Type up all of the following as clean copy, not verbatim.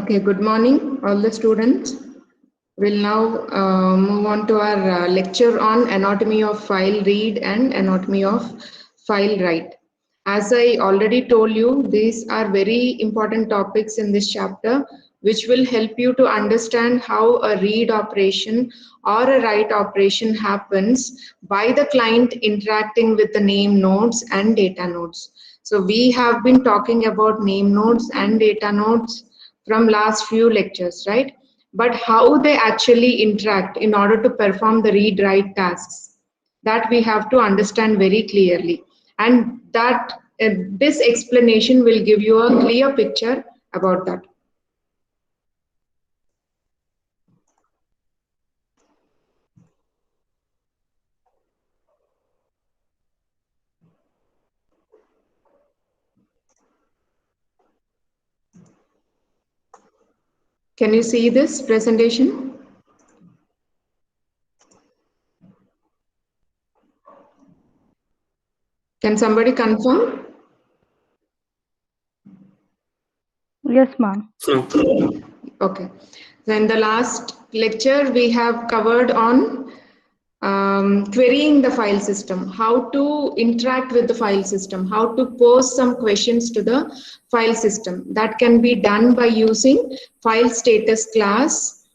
Okay, good morning, all the students. We'll now move on to our lecture on anatomy of file read and anatomy of file write. As I already told you, these are very important topics in this chapter, which will help you to understand how a read operation or a write operation happens by the client interacting with the name nodes and data nodes. So we have been talking about name nodes and data nodes from last few lectures, right? But how they actually interact in order to perform the read write tasks, that we have to understand very clearly, and that this explanation will give you a clear picture about that. Can you see this presentation? Can somebody confirm? Yes, ma'am. Okay. So in the last lecture, we have covered on querying the file system, how to interact with the file system, how to pose some questions to the file system. That can be done by using file status class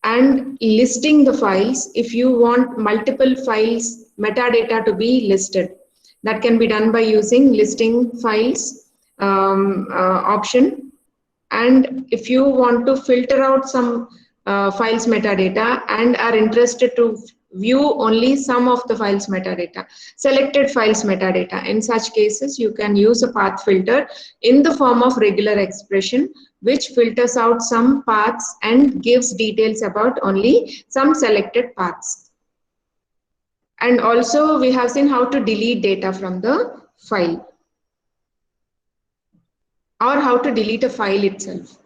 and listing the files if you want multiple files metadata to be listed. That can be done by using listing files option. And if you want to filter out some files metadata and are interested to view only some of the files metadata, selected files metadata, in such cases you can use a path filter in the form of regular expression, which filters out some paths and gives details about only some selected paths. And also we have seen how to delete data from the file, or how to delete a file itself.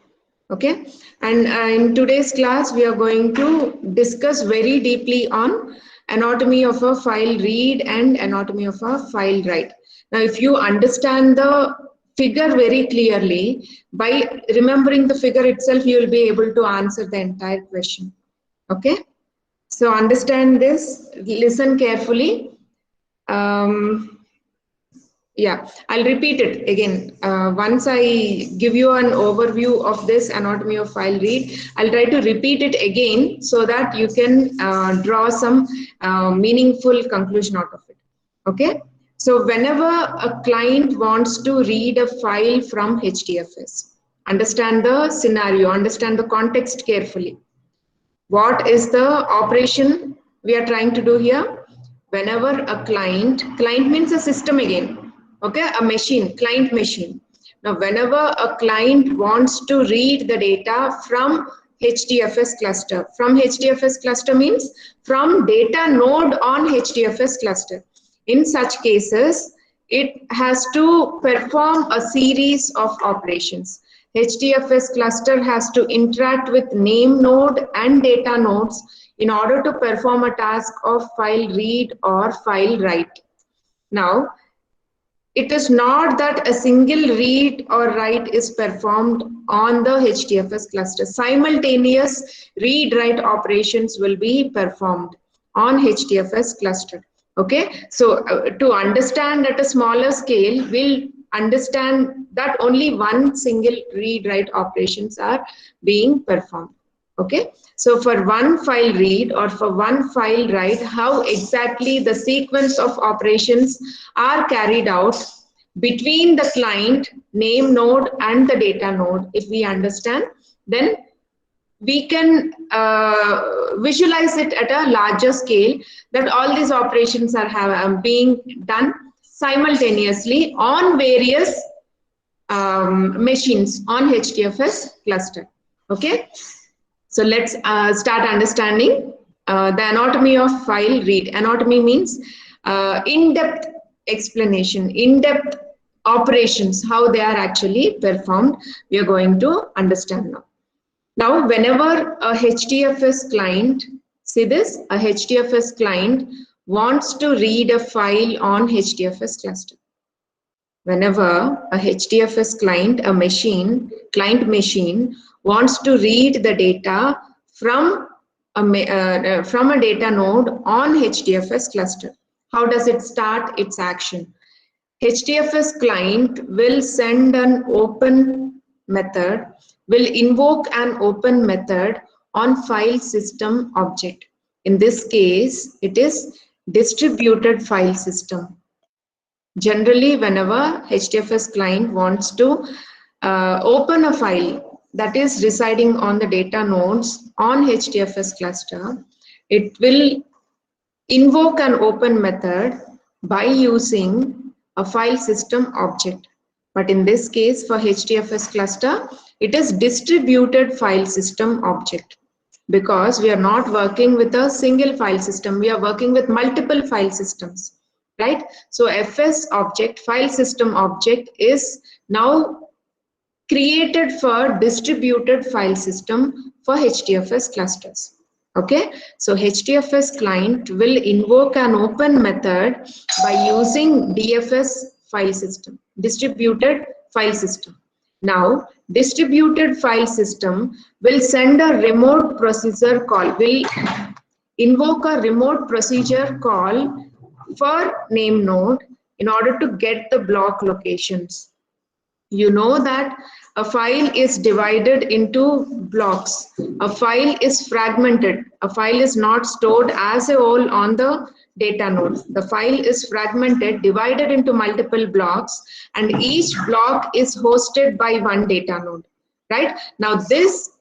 Okay, and in today's class we are going to discuss very deeply on anatomy of a file read and anatomy of a file write. Now if you understand the figure very clearly, by remembering the figure itself you will be able to answer the entire question. Okay, so understand this, listen carefully. Yeah, I'll repeat it again. Once I give you an overview of this anatomy of file read, I'll try to repeat it again so that you can draw some meaningful conclusion out of it. Okay? So whenever a client wants to read a file from HDFS, understand the scenario, understand the context carefully. What is the operation we are trying to do here? Whenever a client means a system again, okay, a machine, client machine. Now, whenever a client wants to read the data from HDFS cluster, from HDFS cluster means from data node on HDFS cluster. In such cases, it has to perform a series of operations. HDFS cluster has to interact with name node and data nodes in order to perform a task of file read or file write. Now, it is not that a single read or write is performed on the HDFS cluster. Simultaneous read-write operations will be performed on HDFS cluster. Okay, so to understand at a smaller scale, we'll understand that only one single read-write operations are being performed. Okay, so for one file read or for one file write, how exactly the sequence of operations are carried out between the client name node and the data node, if we understand, then we can visualize it at a larger scale, that all these operations are being done simultaneously on various machines on HDFS cluster. Okay, so let's start understanding the anatomy of file read. Anatomy means in-depth explanation, in-depth operations, how they are actually performed, we are going to understand now. Now, whenever a HDFS client, see this, a HDFS client wants to read a file on HDFS cluster. Whenever a HDFS client, client machine wants to read the data from a data node on HDFS cluster. How does it start its action? HDFS client will send an open method, will invoke an open method on file system object. In this case, it is distributed file system. Generally, whenever HDFS client wants to open a file that is residing on the data nodes on HDFS cluster, it will invoke an open method by using a file system object. But in this case, for HDFS cluster, it is distributed file system object, because we are not working with a single file system, we are working with multiple file systems, right? So FS object, file system object, is now created for distributed file system for HDFS clusters. Okay, so HDFS client will invoke an open method by using DFS file system, distributed file system. Now, distributed file system will send a remote procedure call, will invoke a remote procedure call for name node in order to get the block locations. You know that a file is divided into blocks. A file is fragmented. A file is not stored as a whole on the data node. The file is fragmented, divided into multiple blocks, and each block is hosted by one data node, right? Now this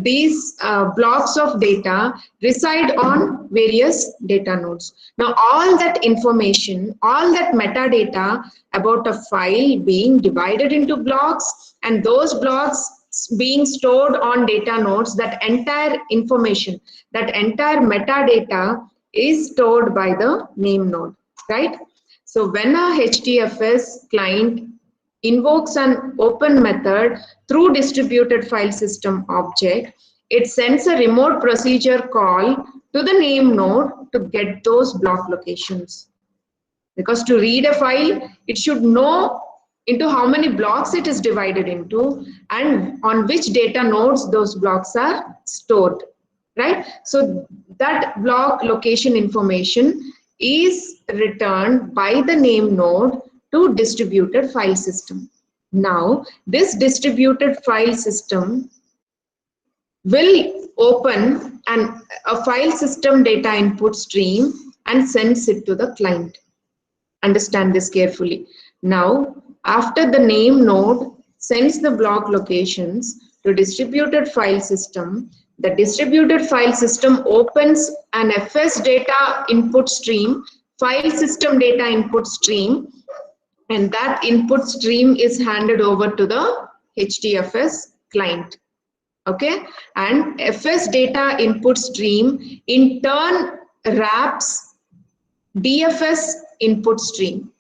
these blocks of data reside on various data nodes. Now all that information, all that metadata about a file being divided into blocks and those blocks being stored on data nodes, that entire information, that entire metadata is stored by the name node, right? So when a HDFS client invokes an open method through distributed file system object, it sends a remote procedure call to the name node to get those block locations. Because to read a file, it should know into how many blocks it is divided into and on which data nodes those blocks are stored, right? So that block location information is returned by the name node to distributed file system. Now, this distributed file system will open a file system data input stream and sends it to the client. Understand this carefully. Now, after the name node sends the block locations to distributed file system, the distributed file system opens an FS data input stream, file system data input stream, and that input stream is handed over to the HDFS client. Okay, and FS data input stream in turn wraps DFS input stream.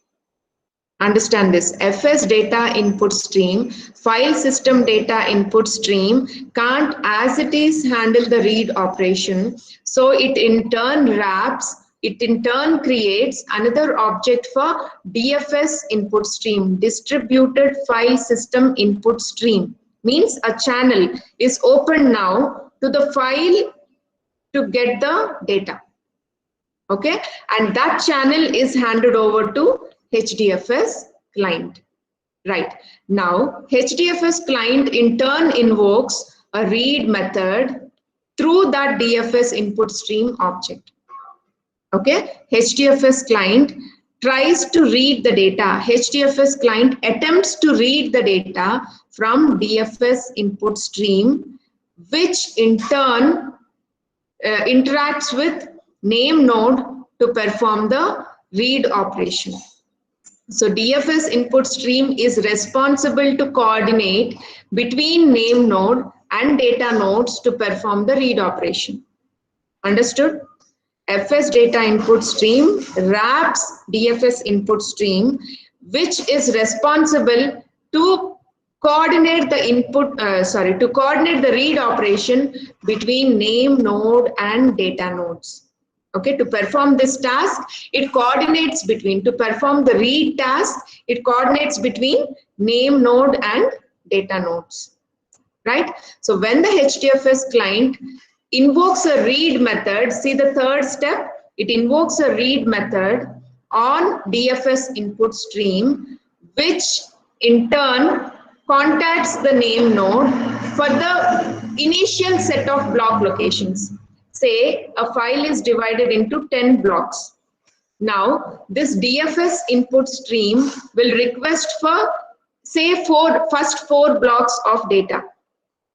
Understand this, FS data input stream, file system data input stream can't as it is handle the read operation. So it in turn wraps, it in turn creates another object for DFS input stream, distributed file system input stream. Means a channel is open now to the file to get the data. Okay, and that channel is handed over to HDFS client. Right, now HDFS client in turn invokes a read method through that DFS input stream object. Okay, HDFS client tries to read the data. HDFS client attempts to read the data from DFS input stream, which in turn interacts with name node to perform the read operation. So DFS input stream is responsible to coordinate between name node and data nodes to perform the read operation. Understood? FS data input stream wraps DFS input stream, which is responsible to coordinate the coordinate the read operation between name node and data nodes. Okay, to perform this task, it coordinates between, to perform the read task, it coordinates between name node and data nodes, right? So when the HDFS client invokes a read method, see the third step, it invokes a read method on DFS input stream, which in turn contacts the name node for the initial set of block locations. Say a file is divided into 10 blocks. Now, this DFS input stream will request for, say, first four blocks of data.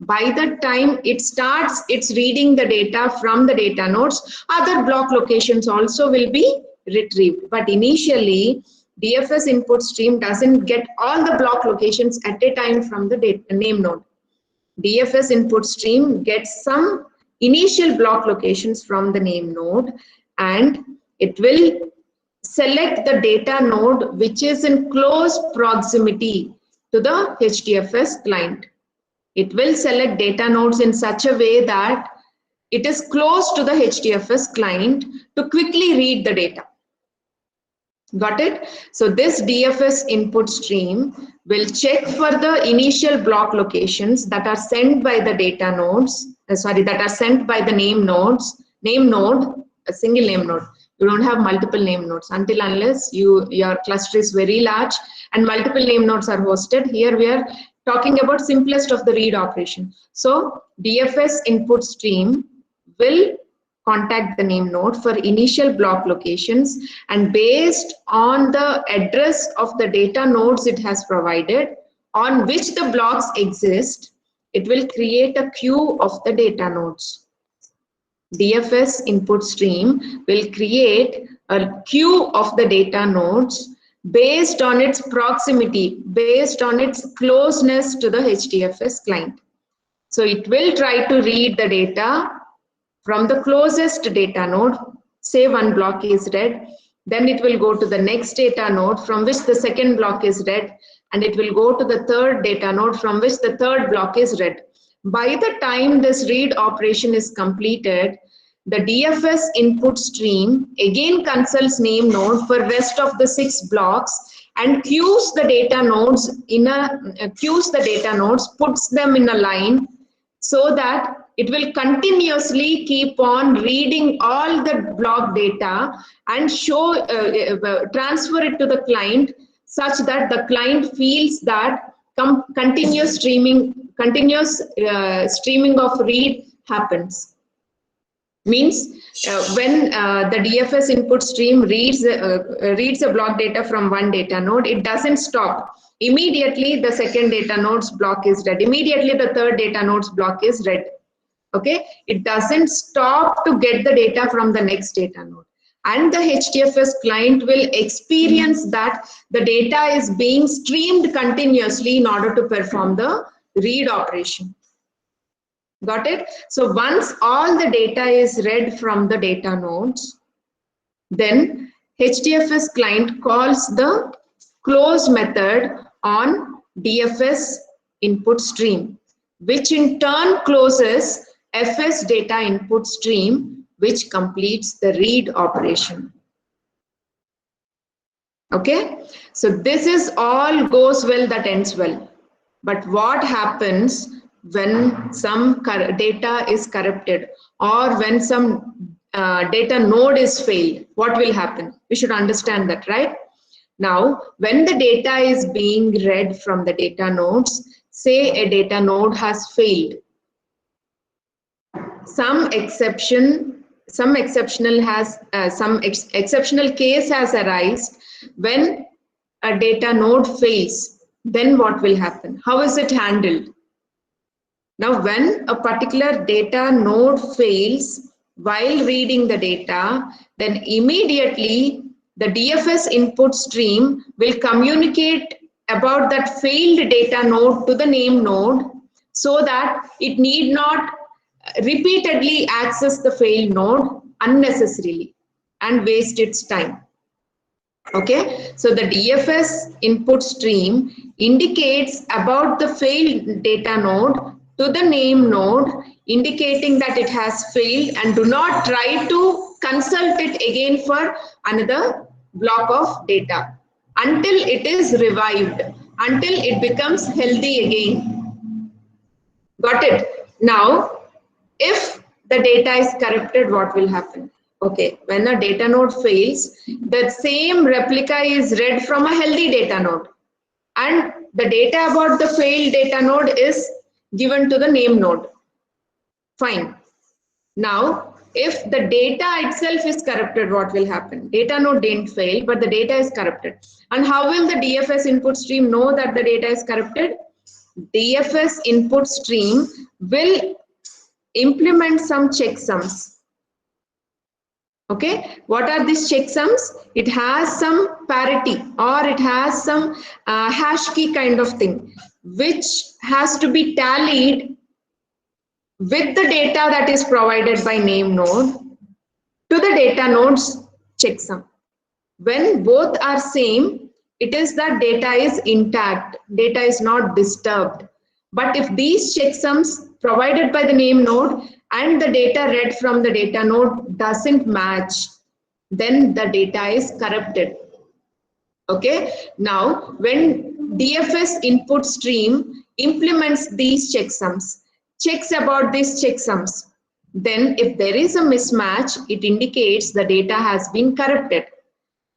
By the time it starts, it's reading the data from the data nodes, other block locations also will be retrieved. But initially, DFS input stream doesn't get all the block locations at a time from the name node. DFS input stream gets some initial block locations from the name node, and it will select the data node which is in close proximity to the HDFS client. It will select data nodes in such a way that it is close to the HDFS client to quickly read the data. Got it? So this DFS input stream will check for the initial block locations that are sent by the data nodes, that are sent by the name nodes, name node, a single name node. You don't have multiple name nodes until unless your cluster is very large and multiple name nodes are hosted. Here we are talking about simplest of the read operation. So DFS input stream will contact the name node for initial block locations, and based on the address of the data nodes it has provided on which the blocks exist, it will create a queue of the data nodes. DFS input stream will create a queue of the data nodes based on its proximity, based on its closeness to the HDFS client. So it will try to read the data from the closest data node. Say one block is read, then it will go to the next data node from which the second block is read, and it will go to the third data node from which the third block is read. By the time this read operation is completed, the DFS input stream again consults name node for rest of the 6 blocks and queues the data nodes puts them in a line so that it will continuously keep on reading all the block data and transfer it to the client such that the client feels that continuous streaming of read happens. Means when the DFS input stream reads a block data from one data node, it doesn't stop. Immediately the second data node's block is read. Immediately the third data node's block is read. Okay, it doesn't stop to get the data from the next data node. And the HDFS client will experience that the data is being streamed continuously in order to perform the read operation. Got it? So once all the data is read from the data nodes, then HDFS client calls the close method on DFS input stream, which in turn closes FS data input stream, which completes the read operation. Okay, so this is all goes well that ends well. But what happens when some data is corrupted or when some data node is failed? What will happen? We should understand that, right? Now, when the data is being read from the data nodes, say a data node has failed. Some exceptional case has arisen when a data node fails. Then what will happen? How is it handled? Now, when a particular data node fails while reading the data, then immediately the DFS input stream will communicate about that failed data node to the name node so that it need not repeatedly access the failed node unnecessarily and waste its time. Okay, so the DFS input stream indicates about the failed data node to the name node, indicating that it has failed, and do not try to consult it again for another block of data until it is revived, until it becomes healthy again. Got it? Now, if the data is corrupted, what will happen? Okay, when a data node fails, the same replica is read from a healthy data node, and the data about the failed data node is given to the name node. Fine. Now, if the data itself is corrupted, what will happen? Data node didn't fail, but the data is corrupted. And how will the DFS input stream know that the data is corrupted? DFS input stream will implement some checksums. Okay, what are these checksums? It has some parity or it has some hash key kind of thing, which has to be tallied with the data that is provided by name node to the data node's checksum. When both are same, it is that data is intact, data is not disturbed. But if these checksums provided by the name node and the data read from the data node doesn't match, then the data is corrupted. Okay, now when DFS input stream implements these checksums, checks about these checksums, then if there is a mismatch, it indicates the data has been corrupted.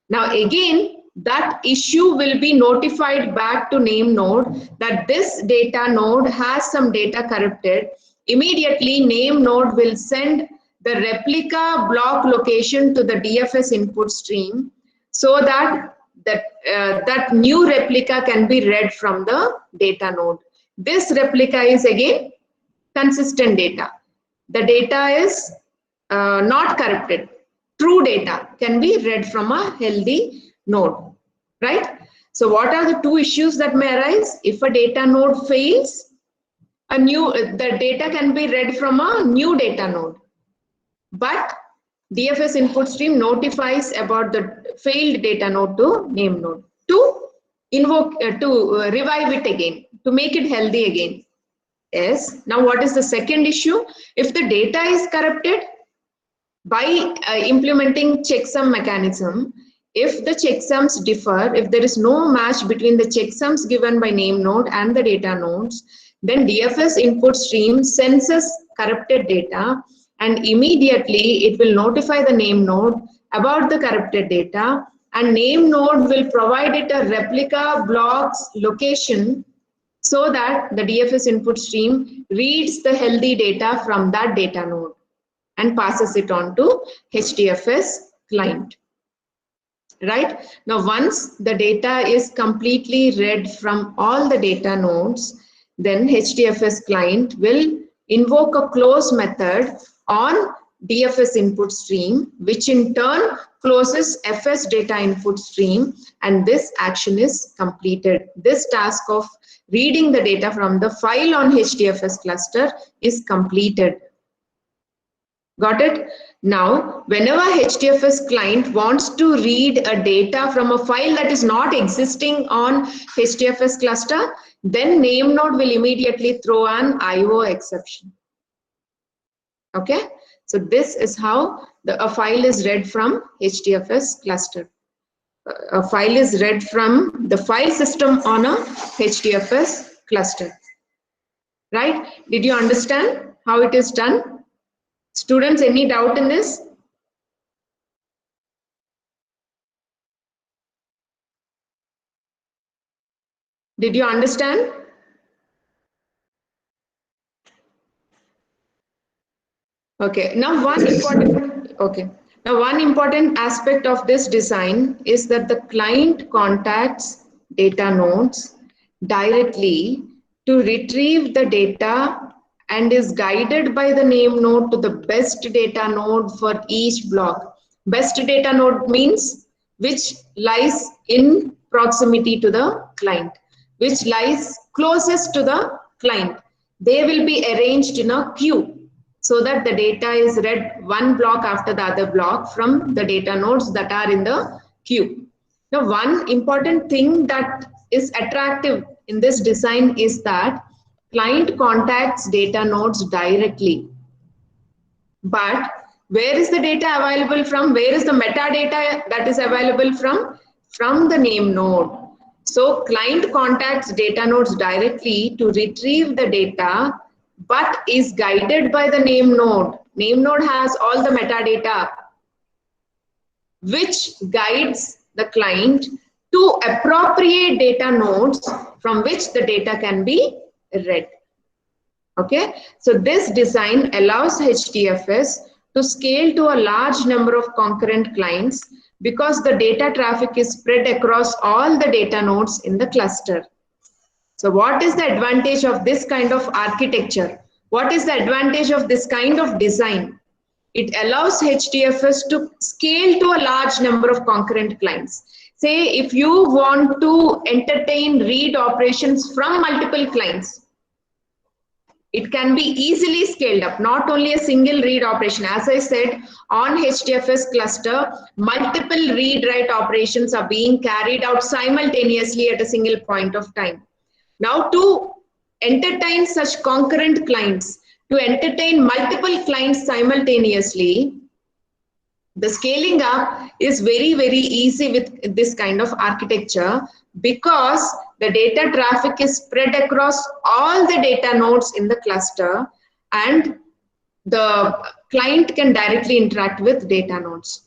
Now again, that issue will be notified back to name node that this data node has some data corrupted. Immediately name node will send the replica block location to the DFS input stream so that that new replica can be read from the data node. This replica is again consistent data. The data is not corrupted. True data can be read from a healthy node, right? So what are the two issues that may arise? If a data node fails, the data can be read from a new data node. But DFS input stream notifies about the failed data node to name node to revive it again, to make it healthy again. Yes. Now what is the second issue? If the data is corrupted, by implementing checksum mechanism, if the checksums differ, if there is no match between the checksums given by name node and the data nodes, then DFS input stream senses corrupted data and immediately it will notify the name node about the corrupted data, and name node will provide it a replica blocks location so that the DFS input stream reads the healthy data from that data node and passes it on to HDFS client. Right? Now, once the data is completely read from all the data nodes, then HDFS client will invoke a close method on DFS input stream, which in turn closes FS data input stream, and this action is completed. This task of reading the data from the file on HDFS cluster is completed. Got it? Now, whenever HDFS client wants to read a data from a file that is not existing on HDFS cluster, then name node will immediately throw an IO exception. Okay? So this is how a file is read from HDFS cluster. A file is read from the file system on a HDFS cluster. Right? Did you understand how it is done? Students, any doubt in this? Did you understand? Okay, now one important aspect of this design is that the client contacts data nodes directly to retrieve the data and is guided by the name node to the best data node for each block. Best data node means which lies in proximity to the client, which lies closest to the client. They will be arranged in a queue so that the data is read one block after the other block from the data nodes that are in the queue. Now, one important thing that is attractive in this design is that client contacts data nodes directly, but Where is the data available from? Where is the metadata that is available from? From the name node. So client contacts data nodes directly to retrieve the data, but is guided by the name node. Name node has all the metadata, which guides the client to appropriate data nodes from which the data can be read. Okay, so this design allows HDFS to scale to a large number of concurrent clients because the data traffic is spread across all the data nodes in the cluster. So what is the advantage of this kind of architecture? What is the advantage of this kind of design? It allows HDFS to scale to a large number of concurrent clients. Say if you want to entertain read operations from multiple clients, it can be easily scaled up, not only a single read operation. As I said, on HDFS cluster, multiple read-write operations are being carried out simultaneously at a single point of time. Now, to entertain such concurrent clients, to entertain multiple clients simultaneously, the scaling up is very, very easy with this kind of architecture because the data traffic is spread across all the data nodes in the cluster and the client can directly interact with data nodes.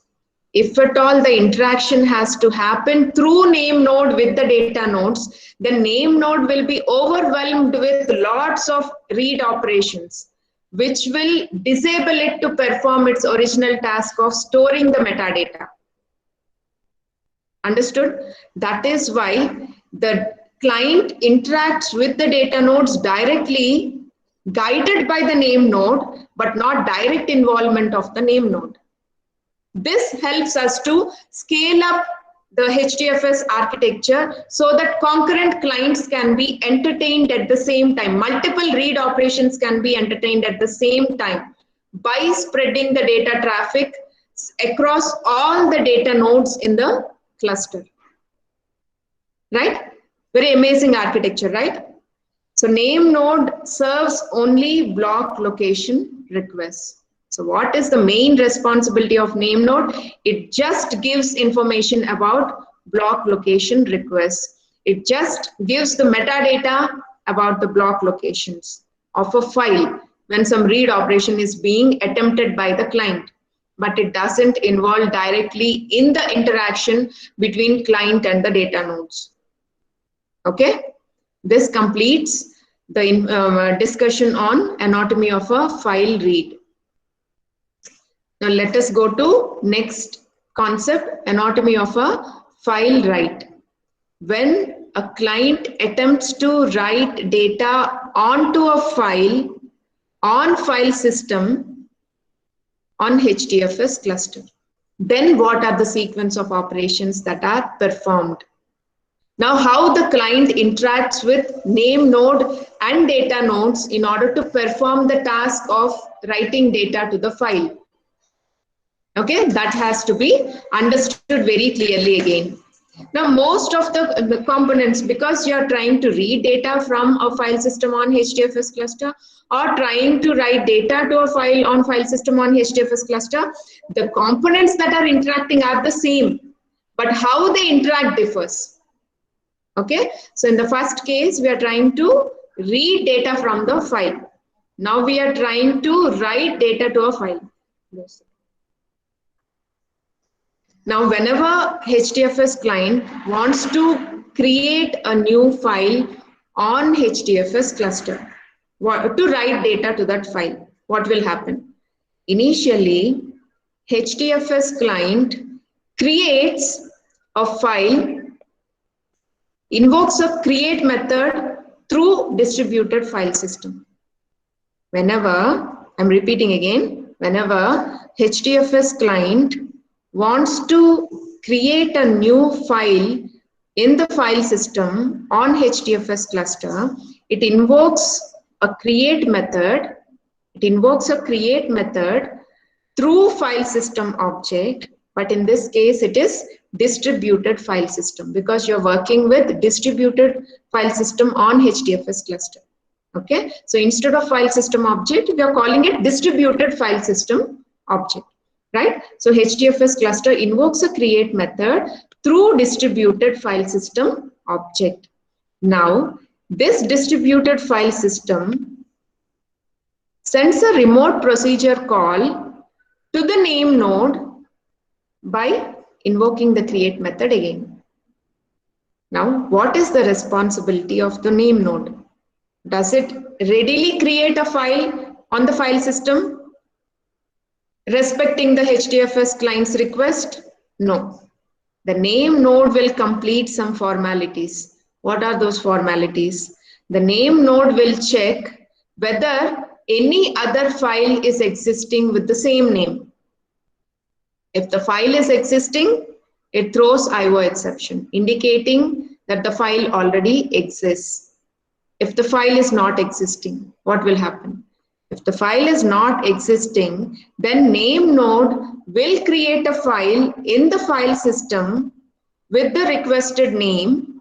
If at all the interaction has to happen through name node with the data nodes, the name node will be overwhelmed with lots of read operations, which will disable it to perform its original task of storing the metadata. Understood? That is why the client interacts with the data nodes directly, guided by the name node, but not direct involvement of the name node. This helps us to scale up the HDFS architecture so that concurrent clients can be entertained at the same time. Multiple read operations can be entertained at the same time by spreading the data traffic across all the data nodes in the cluster. Right? Very amazing architecture, right? So name node serves only block location requests. So what is the main responsibility of name node? It just gives information about block location requests. It just gives the metadata about the block locations of a file when some read operation is being attempted by the client. But it doesn't involve directly in the interaction between client and the data nodes. Okay? This completes the discussion on anatomy of a file read. Now let us go to next concept, anatomy of a file write. When a client attempts to write data onto a file on file system on HDFS cluster, then what are the sequence of operations that are performed? Now how the client interacts with name node and data nodes in order to perform the task of writing data to the file. Okay, that has to be understood very clearly again. Now, most of the components, because you are trying to read data from a file system on HDFS cluster or trying to write data to a file on file system on HDFS cluster, the components that are interacting are the same, but how they interact differs. Okay, so in the first case, we are trying to read data from the file. Now we are trying to write data to a file. Yes. Now, whenever HDFS client wants to create a new file on HDFS cluster, to write data to that file, what will happen? Initially, HDFS client creates a file, invokes a create method through distributed file system. Whenever, I'm repeating again, whenever HDFS client wants to create a new file in the file system on HDFS cluster, it invokes a create method. It invokes a create method through file system object, but in this case it is distributed file system because you're working with distributed file system on HDFS cluster. Okay, so instead of file system object, we are calling it distributed file system object. right? So HDFS cluster invokes a create method through distributed file system object. Now, this distributed file system sends a remote procedure call to the name node by invoking the create method again. Now, what is the responsibility of the name node? Does it readily create a file on the file system respecting the HDFS client's request? No. The name node will complete some formalities. What are those formalities? The name node will check whether any other file is existing with the same name. If the file is existing, it throws IO exception, indicating that the file already exists. If the file is not existing, what will happen? If the file is not existing, then name node will create a file in the file system with the requested name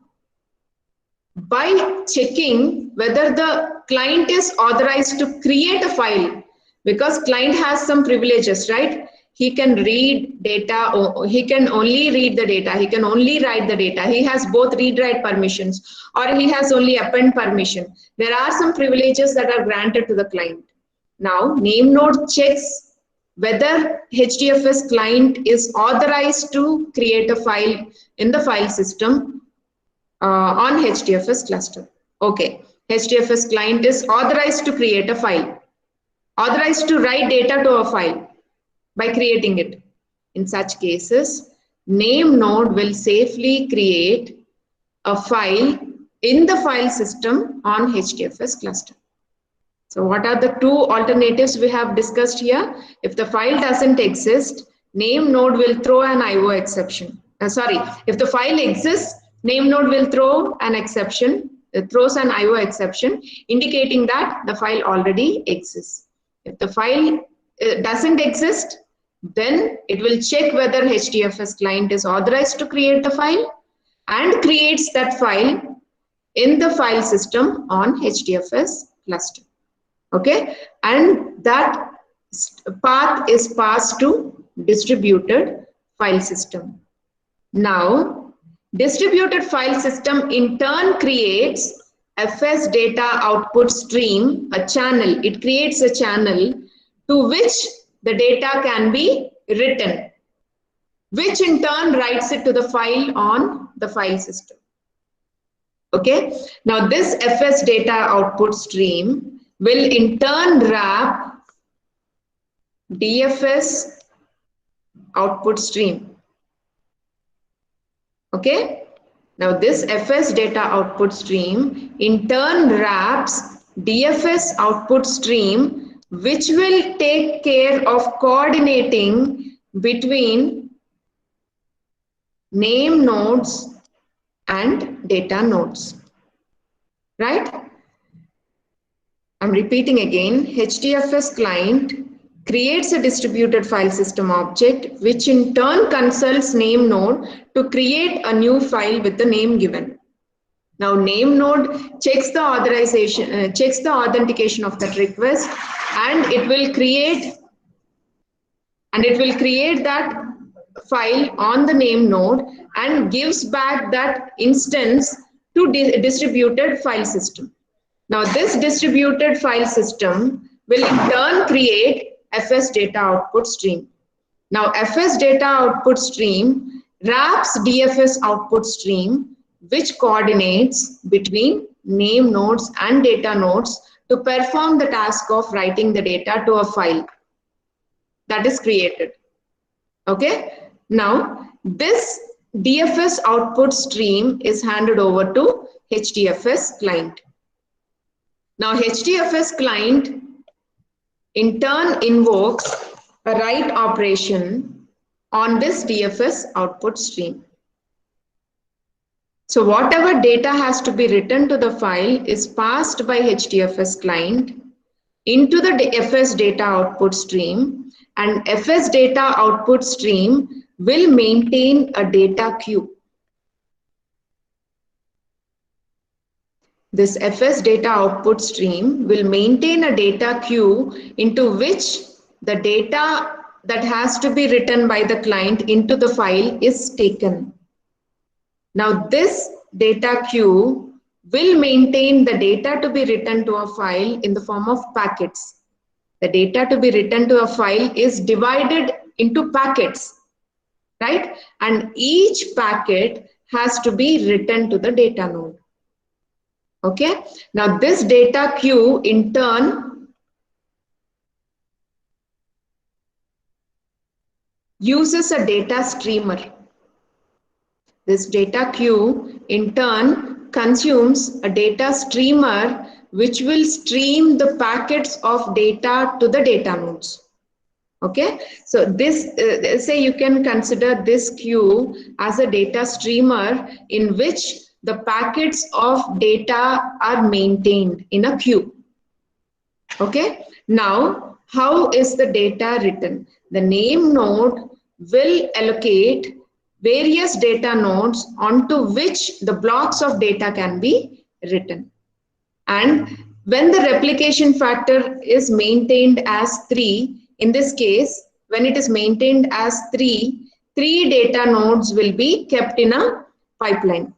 by checking whether the client is authorized to create a file, because client has some privileges, right? He can read data, or he can only read the data, he can only write the data, he has both read write permissions, or he has only append permission. There are some privileges that are granted to the client. Now name node checks whether HDFS client is authorized to create a file in the file system on HDFS cluster. Okay, HDFS client is authorized to create a file, authorized to write data to a file by creating it. In such cases, name node will safely create a file in the file system on HDFS cluster. So what are the two alternatives we have discussed here? If the file doesn't exist, name node will throw an IO exception. If the file exists, name node will throw an exception, throws an IO exception, indicating that the file already exists. If the file doesn't exist, then it will check whether HDFS client is authorized to create the file and creates that file in the file system on HDFS cluster. Okay, and that path is passed to distributed file system. Now, distributed file system in turn creates FS data output stream, a channel. It creates a channel to which the data can be written, which in turn writes it to the file on the file system. Okay, now this FS data output stream will in turn wrap DFS output stream. Okay, now this FS data output stream in turn wraps DFS output stream, which will take care of coordinating between name nodes and data nodes, right? I'm repeating again, HDFS client creates a distributed file system object, which in turn consults name node to create a new file with the name given. Now name node checks the authorization, checks the authentication of that request, and it will create that file on the name node and gives back that instance to distributed file system. Now this distributed file system will in turn create FS data output stream. Now FS data output stream wraps DFS output stream, which coordinates between name nodes and data nodes to perform the task of writing the data to a file that is created. Okay, now this DFS output stream is handed over to HDFS client. Now HDFS client in turn invokes a write operation on this DFS output stream. So whatever data has to be written to the file is passed by HDFS client into the FS data output stream, and FS data output stream will maintain a data queue. This FS data output stream will maintain a data queue into which the data that has to be written by the client into the file is taken. Now this data queue will maintain the data to be written to a file in the form of packets. The data to be written to a file is divided into packets, right? And each packet has to be written to the data node. Okay, now this data queue in turn uses a data streamer. This data queue in turn consumes a data streamer which will stream the packets of data to the data nodes. Okay, so this say you can consider this queue as a data streamer in which the packets of data are maintained in a queue. Okay, now how is the data written? The name node will allocate various data nodes onto which the blocks of data can be written. And when the replication factor is maintained as 3, in this case, when it is maintained as 3 data nodes will be kept in a pipeline.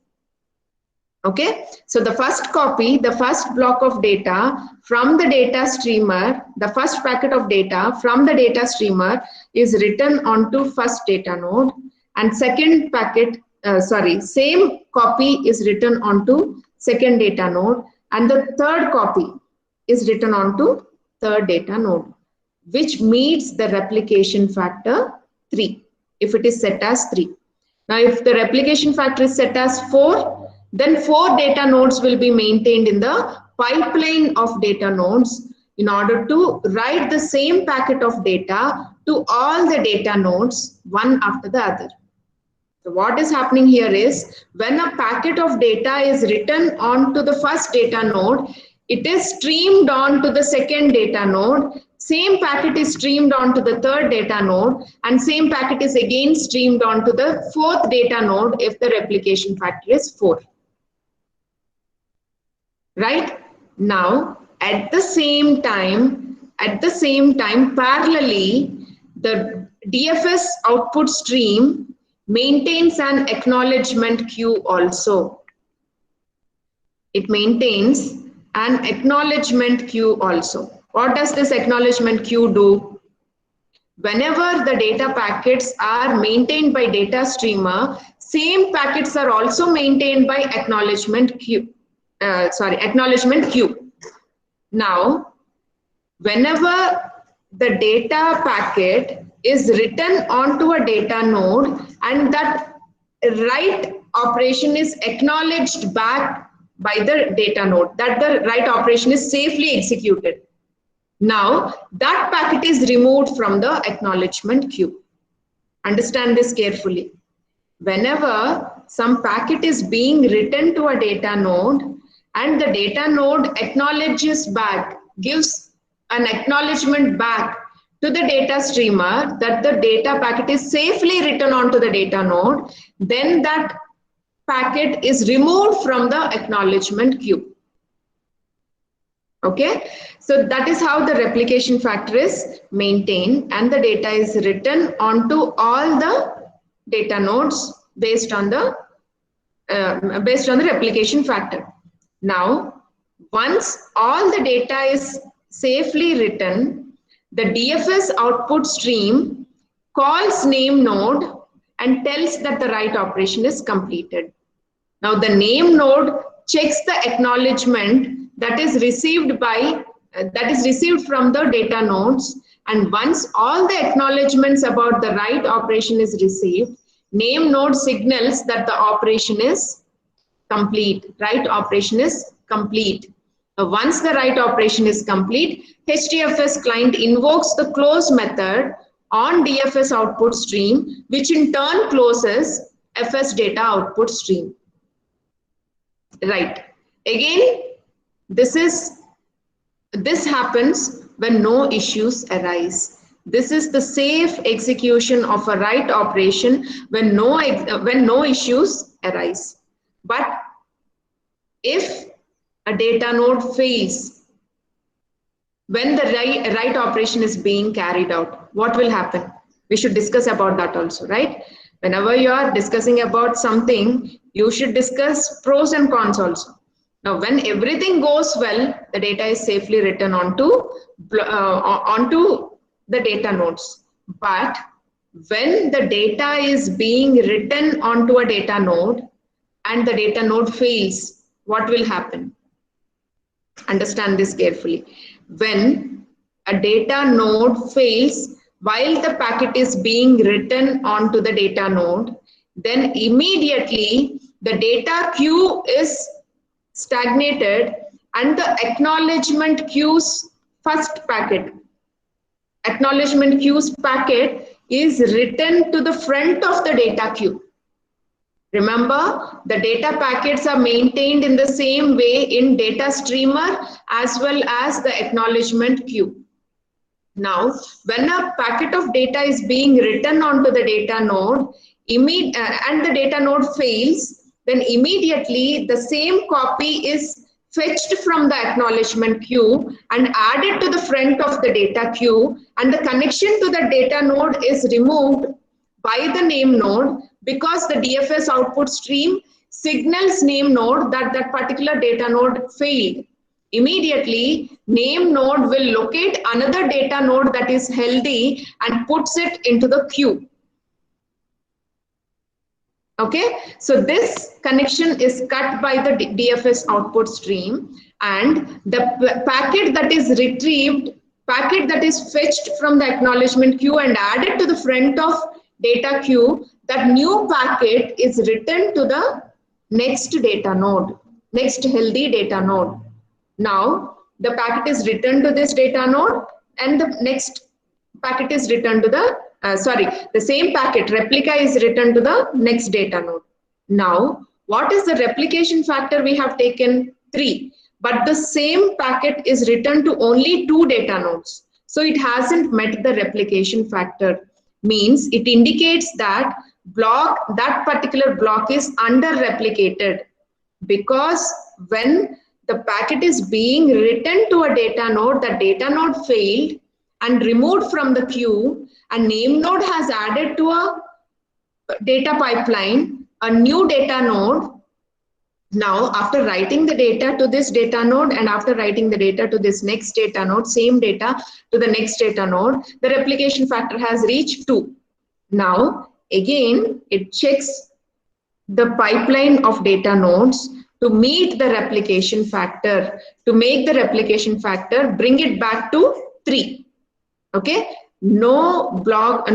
Okay, so the first copy, the first block of data from the data streamer, the first packet of data from the data streamer is written onto first data node, and second packet, same copy is written onto second data node, and the third copy is written onto third data node, which meets the replication factor 3 if it is set as 3. Now if the replication factor is set as 4, then 4 data nodes will be maintained in the pipeline of data nodes in order to write the same packet of data to all the data nodes one after the other. So what is happening here is when a packet of data is written onto the first data node, it is streamed on to the second data node, same packet is streamed onto the third data node, and same packet is again streamed onto the fourth data node if the replication factor is 4. Right? Now, at the same time, parallelly, the DFS output stream maintains an acknowledgement queue also. It maintains an acknowledgement queue also. What does this acknowledgement queue do? Whenever the data packets are maintained by data streamer, same packets are also maintained by acknowledgement queue. Acknowledgement queue. Now, whenever the data packet is written onto a data node and that write operation is acknowledged back by the data node, that the write operation is safely executed. Now, that packet is removed from the acknowledgement queue. Understand this carefully. Whenever some packet is being written to a data node, and the data node acknowledges back, gives an acknowledgement back to the data streamer that the data packet is safely written onto the data node, then that packet is removed from the acknowledgement queue. Okay, so that is how the replication factor is maintained and the data is written onto all the data nodes based on the replication factor. Now, once all the data is safely written, the DFS output stream calls name node and tells that the write operation is completed. Now, the name node checks the acknowledgement that is received from the data nodes, and once all the acknowledgements about the write operation is received, name node signals that the operation is complete. Write operation is complete. Once the write operation is complete, HDFS client invokes the close method on DFS output stream, which in turn closes FS data output stream. Right. Again, this happens when no issues arise. This is the safe execution of a write operation when no issues arise. But if a data node fails when the write operation is being carried out, what will happen? We should discuss about that also, right? Whenever you are discussing about something, you should discuss pros and cons also. Now, when everything goes well, the data is safely written onto the data nodes. But when the data is being written onto a data node and the data node fails, what will happen? Understand this carefully. When a data node fails while the packet is being written onto the data node, then immediately the data queue is stagnated and the acknowledgement queue's first packet, acknowledgement queue's packet is written to the front of the data queue. Remember, the data packets are maintained in the same way in data streamer as well as the acknowledgement queue. Now, when a packet of data is being written onto the data node and the data node fails, then immediately the same copy is fetched from the acknowledgement queue and added to the front of the data queue, and the connection to the data node is removed by the name node, because the DFS output stream signals name node that that particular data node failed. Immediately, name node will locate another data node that is healthy and puts it into the queue. Okay, so this connection is cut by the DFS output stream, and the packet that is retrieved, packet that is fetched from the acknowledgement queue and added to the front of data queue, that new packet is written to the next data node, next healthy data node. Now the packet is written to this data node and the next packet is written to the the same packet replica is written to the next data node. Now what is the replication factor we have taken? 3, but the same packet is written to only 2 data nodes, so it hasn't met the replication factor. Means it indicates that that particular block is under replicated, because when the packet is being written to a data node, the data node failed and removed from the queue, and name node has added to a data pipeline a new data node. Now after writing the data to this data node and after writing the data to this next data node, same data to the next data node, the replication factor has reached 2. Now again it checks the pipeline of data nodes to meet the replication factor. To make the replication factor, bring it back to 3. Okay, no block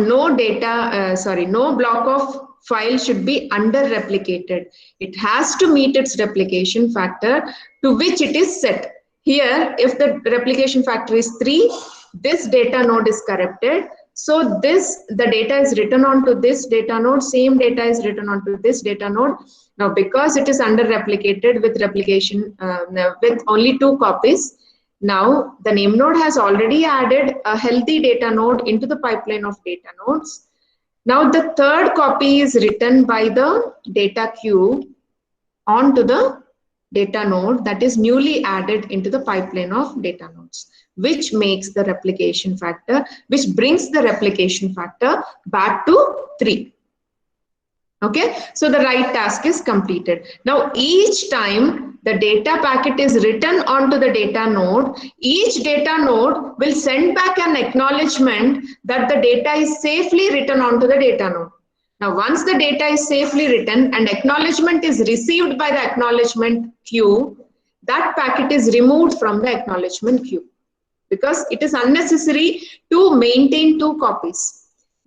of file should be under replicated. It has to meet its replication factor to which it is set. Here, if the replication factor is 3, this data node is corrupted. So the data is written onto this data node, same data is written onto this data node. Now, because it is under replicated with replication with only 2 copies, now the name node has already added a healthy data node into the pipeline of data nodes. Now the third copy is written by the data queue onto the data node that is newly added into the pipeline of data nodes, which makes the replication factor, which brings the replication factor back to 3. Okay, so the right task is completed. Now each time the data packet is written onto the data node, each data node will send back an acknowledgement that the data is safely written onto the data node. Now once the data is safely written and acknowledgement is received by the acknowledgement queue, that packet is removed from the acknowledgement queue because it is unnecessary to maintain 2 copies.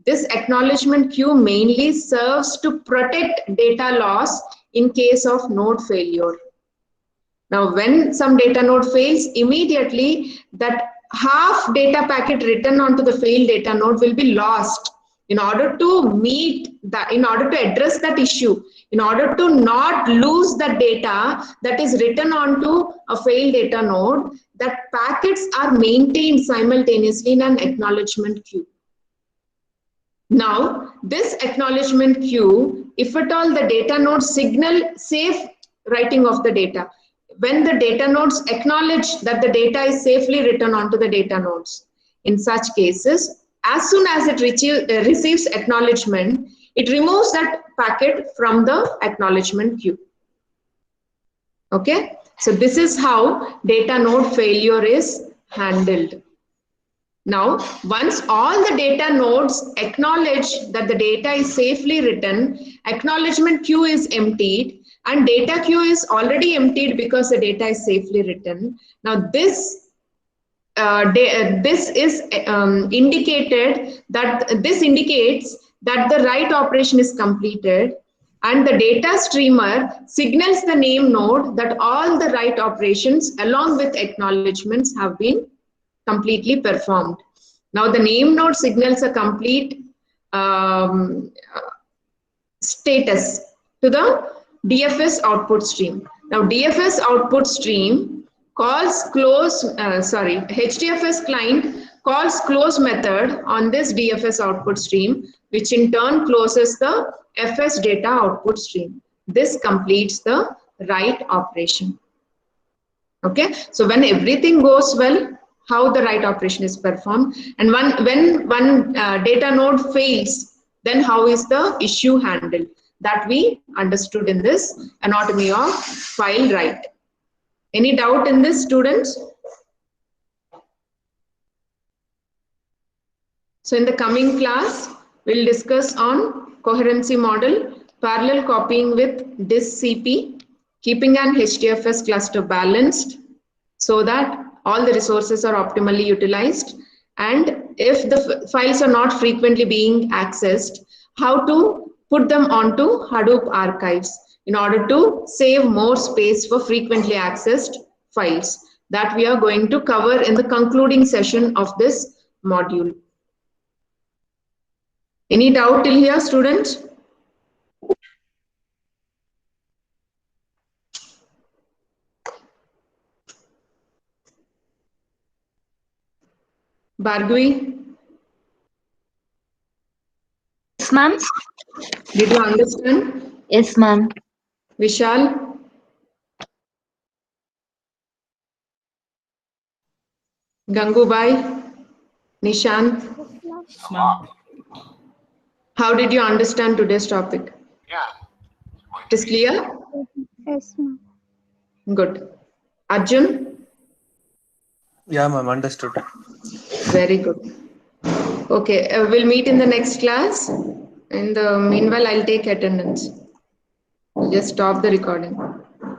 This acknowledgement queue mainly serves to protect data loss in case of node failure. Now, when some data node fails, immediately that half data packet written onto the failed data node will be lost. In order to address that issue, in order to not lose the data that is written onto a failed data node, that packets are maintained simultaneously in an acknowledgement queue. Now, this acknowledgement queue, if at all the data nodes signal safe writing of the data, when the data nodes acknowledge that the data is safely written onto the data nodes, in such cases, as soon as it receives acknowledgement, it removes that packet from the acknowledgement queue. Okay, so this is how data node failure is handled. Now, once all the data nodes acknowledge that the data is safely written, acknowledgement queue is emptied, and data queue is already emptied because the data is safely written. Now, this is indicated that this indicates that the write operation is completed, and the data streamer signals the name node that all the write operations along with acknowledgements have been completely performed. Now the name node signals a complete status to the DFS output stream. Now DFS output stream calls HDFS client calls close method on this DFS output stream, which in turn closes the FS data output stream. This completes the write operation. Okay, so when everything goes well, how the write operation is performed, and when one data node fails, then how is the issue handled? That we understood in this anatomy of file write. Any doubt in this, students? So in the coming class, we'll discuss on coherency model, parallel copying with DISC-CP, keeping an HDFS cluster balanced so that all the resources are optimally utilized, and if the files are not frequently being accessed, how to put them onto Hadoop archives in order to save more space for frequently accessed files. That we are going to cover in the concluding session of this module. Any doubt till here, students? Bhargavi? Yes, ma'am. Did you understand? Yes, ma'am. Vishal? Gangubai? Nishant? Yes, ma'am. How did you understand today's topic? It is clear? Yes, ma'am. Good. Arjun? Yeah, ma'am, understood. Very good. Okay, we'll meet in the next class. In the meanwhile, I'll take attendance. Just stop the recording.